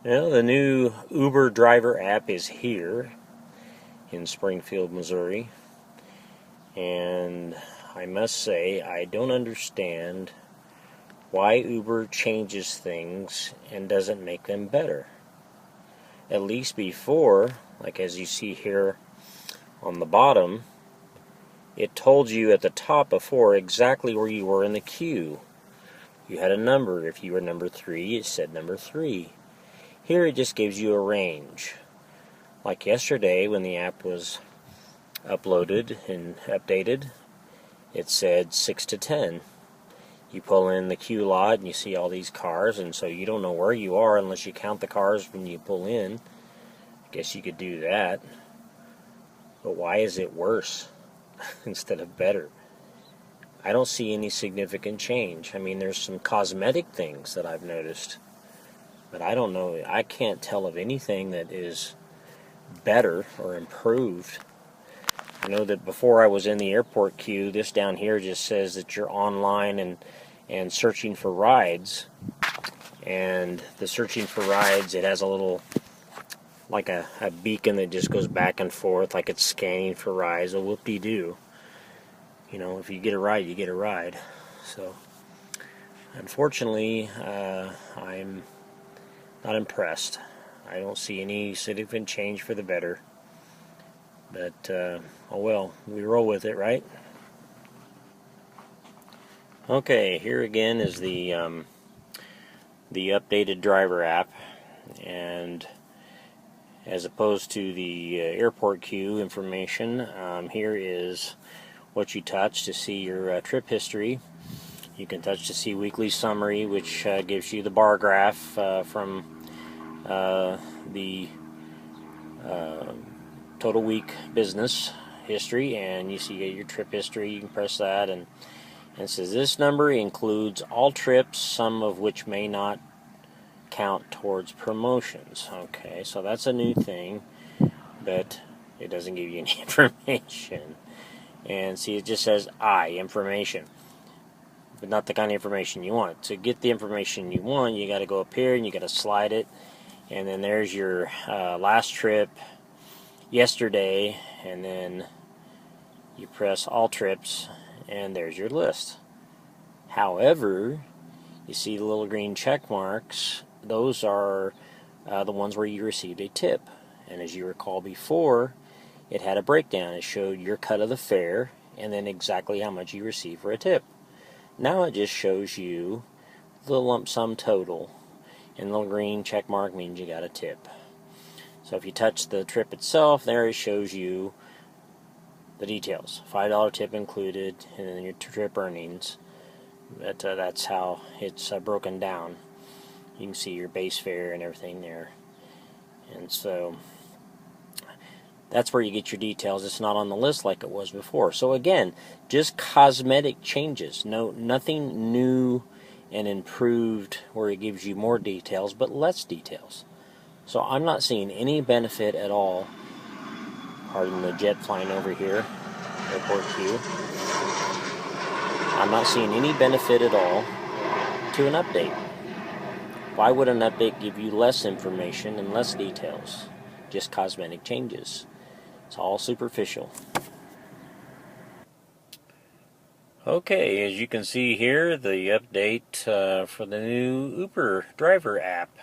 Well, the new Uber driver app is here in Springfield, Missouri, and I must say I don't understand why Uber changes things and doesn't make them better. At least before, like as you see here on the bottom, it told you at the top before exactly where you were in the queue. You had a number. If you were number 3, it said number 3. Here it just gives you a range. Like yesterday when the app was uploaded and updated, it said 6 to 10. You pull in the queue lot and you see all these cars, and so you don't know where you are unless you count the cars when you pull in. I guess you could do that. But why is it worse instead of better? I don't see any significant change. I mean, there's some cosmetic things that I've noticed, but I don't know. I can't tell of anything that is better or improved. I know that before I was in the airport queue, this down here just says that you're online and searching for rides. And the searching for rides, it has a little, like a beacon that just goes back and forth, like it's scanning for rides. A whoop-de-doo. You know, if you get a ride, you get a ride. So, unfortunately, I'm not impressed. I don't see any significant change for the better. But, oh well, we roll with it, right? Okay, here again is the updated driver app, and as opposed to the airport queue information, here is what you touch to see your trip history. You can touch to see weekly summary, which gives you the bar graph from the total week business history, and you see your trip history. You can press that, and it says this number includes all trips, some of which may not count towards promotions. Okay, so that's a new thing, but it doesn't give you any information. And see, it just says information, but not the kind of information you want. To get the information you want, you got to go up here and you got to slide it, and then there's your last trip yesterday, and then you press all trips, and there's your list. However, you see the little green check marks. Those are the ones where you received a tip. And as you recall before, it had a breakdown. It showed your cut of the fare and then exactly how much you received for a tip. Now it just shows you the lump sum total, and the little green check mark means you got a tip. So if you touch the trip itself, there it shows you the details. $5 tip included, and then your trip earnings. That's how it's broken down. You can see your base fare and everything there. And so that's where you get your details. It's not on the list like it was before. So again, just cosmetic changes. Nothing new and improved where it gives you more details, but less details. So I'm not seeing any benefit at all. Pardon the jet flying over here, airport queue. I'm not seeing any benefit at all to an update. Why would an update give you less information and less details? Just cosmetic changes. It's all superficial. Okay, as you can see here, the update for the new Uber driver app.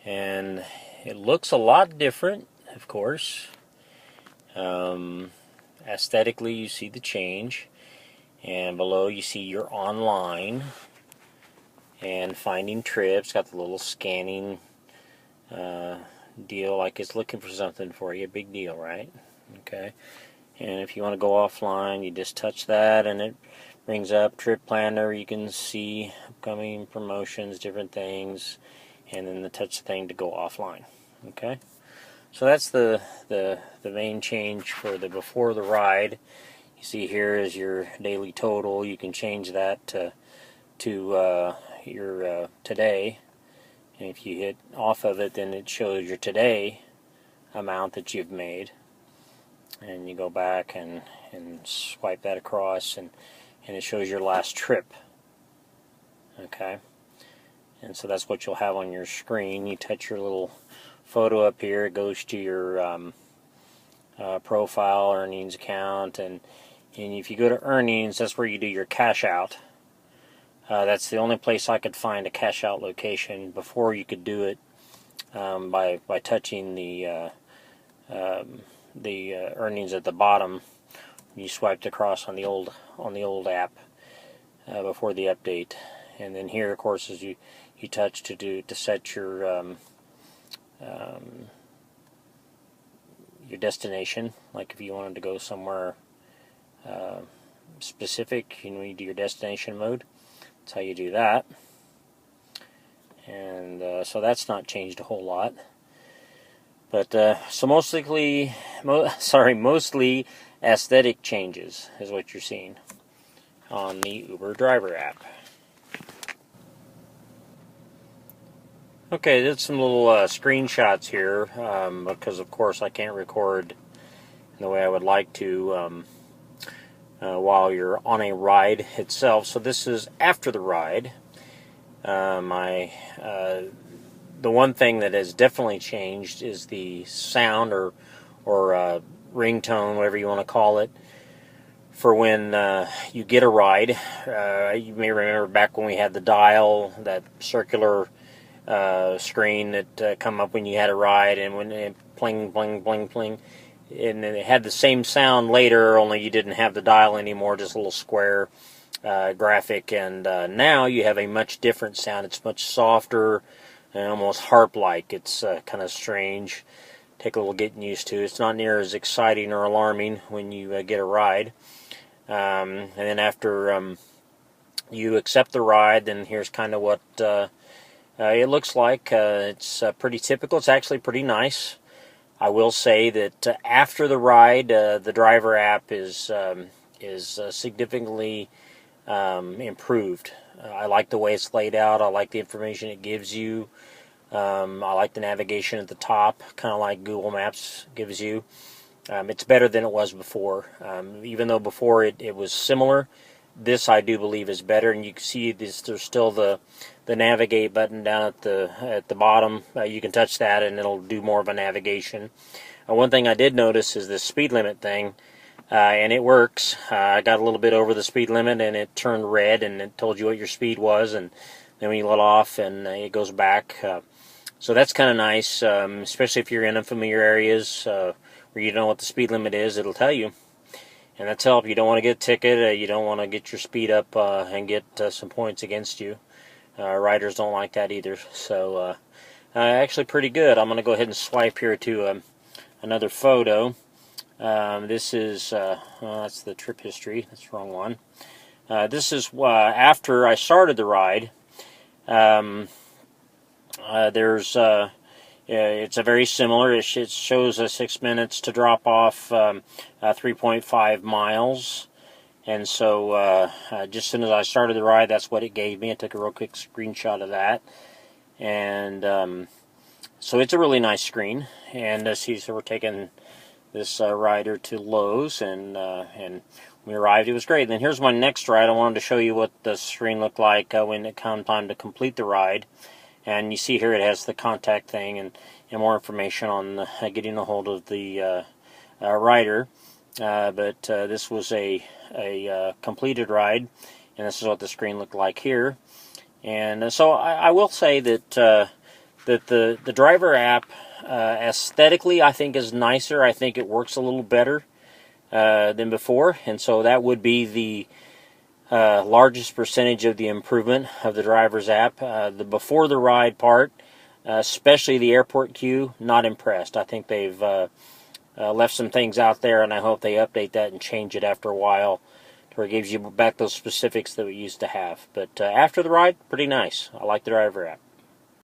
And it looks a lot different, of course. Aesthetically, you see the change. And below you see your online and finding trips. Got the little scanning deal, like it's looking for something for you. Big deal, right? Okay. And if you want to go offline, you just touch that and it brings up trip planner. You can see upcoming promotions, different things, and then touch the thing to go offline. Okay. So that's the main change for the before the ride. You see here is your daily total. You can change that to your today, and if you hit off of it, then it shows your today amount that you've made, and you go back and swipe that across, and it shows your last trip. Okay, And so that's what you'll have on your screen. You touch your little photo up here, it goes to your profile, earnings account, and if you go to earnings, that's where you do your cash out. That's the only place I could find a cash out location. Before, you could do it by touching the earnings at the bottom. You swiped across on the old app before the update, and then here, of course, is you touch to set your destination. Like if you wanted to go somewhere specific, you do your destination mode. That's how you do that. And so that's not changed a whole lot. But so mostly aesthetic changes is what you're seeing on the Uber driver app. Okay, did some little screenshots here because of course I can't record in the way I would like to while you're on a ride itself. So this is after the ride. The one thing that has definitely changed is the sound or ringtone, whatever you want to call it, for when you get a ride. You may remember back when we had the dial, that circular screen that come up when you had a ride, and when it pling, pling, pling, pling, and then it had the same sound later, only you didn't have the dial anymore, just a little square graphic, and now you have a much different sound. It's much softer and almost harp-like. It's kind of strange. Take a little getting used to. It's not near as exciting or alarming when you get a ride. And then after you accept the ride, then here's kind of what it looks like. It's pretty typical. It's actually pretty nice. I will say that after the ride, the driver app is significantly improved. I like the way it's laid out. I like the information it gives you. I like the navigation at the top, kind of like Google Maps gives you. It's better than it was before. Even though before it was similar, this I do believe is better. And you can see there's still the navigate button down at the bottom. You can touch that and it'll do more of a navigation. One thing I did notice is this speed limit thing, and it works. I got a little bit over the speed limit and it turned red and it told you what your speed was, and then when you let off and it goes back. So that's kind of nice, especially if you're in unfamiliar areas where you don't know what the speed limit is. It'll tell you, and that's help. You don't want to get a ticket. You don't want to get your speed up and get some points against you. Riders don't like that either. So actually pretty good. I'm going to go ahead and swipe here to another photo. This is that's the trip history. That's the wrong one. This is after I started the ride. It's a very similar. It shows 6 minutes to drop off 3.5 miles. And so just as soon as I started the ride, that's what it gave me. I took a real quick screenshot of that. And so it's a really nice screen. And so we're taking this rider to Lowe's, and when we arrived, it was great. And then here's my next ride. I wanted to show you what the screen looked like when it came time to complete the ride. And you see here it has the contact thing and more information on getting a hold of the rider. But this was a completed ride, and this is what the screen looked like here. And so I will say that that the driver app aesthetically, I think, is nicer. I think it works a little better than before, and so that would be the largest percentage of the improvement of the driver's app. The before the ride part, especially the airport queue, not impressed. I think they've left some things out there, and I hope they update that and change it after a while, where it gives you back those specifics that we used to have. But after the ride, pretty nice. I like the driver app.